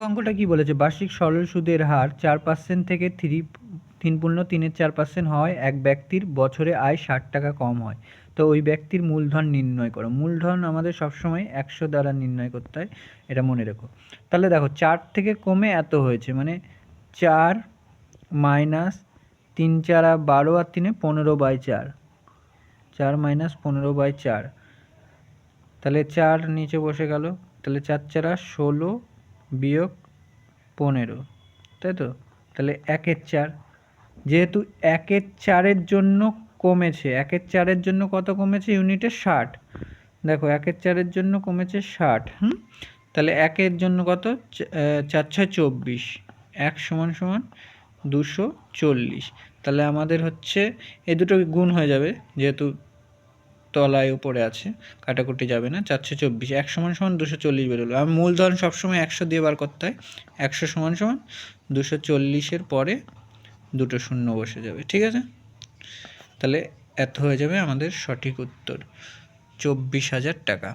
অঙ্কটা কি বলেছে, বার্ষিক সরল সুদের হার 4% থেকে 3.4% হয় এক ব্যক্তির বছরে আয় 60 টাকা কম হয়, তো ওই ব্যক্তির মূলধন নির্ণয় করো। মূলধন আমাদের সবসময় 100 দ্বারা নির্ণয় করতে হয়, এটা মনে রেখো। তাহলে দেখো 4 থেকে কমে এত হয়েছে, মানে 4 মাইনাস 3 4 12 আর 3 15/4, 4 মাইনাস 15/4, তাহলে 4 নিচে বসে গেল, তাহলে 4 4 16 বিয়োগ 15, তাই তো? তাহলে 1/4, যেহেতু 1/4 জন্য কমেছে, 1/4 জন্য কত কমেছে ইউনিটে 60, দেখো 1/4 জন্য কমেছে 60। তাহলে 1 জন্য কত, 4 6 24, 1 সমান সমান 240। তাহলে আমাদের হচ্ছে এই দুটো গুণ হয়ে যাবে, যেহেতু তলায় উপরে আছে, কাটাকুটি যাবে না। 424, 1 সমান সমান 240 বেরোলো। আর মূলধন সবসময় 100 দিয়ে বার করতে হয়, 100 সমান সমান 240-এর পরে দুটো শূন্য বসে যাবে, ঠিক আছে? তাহলে এত হয়ে যাবে আমাদের সঠিক উত্তর, 24,000 টাকা।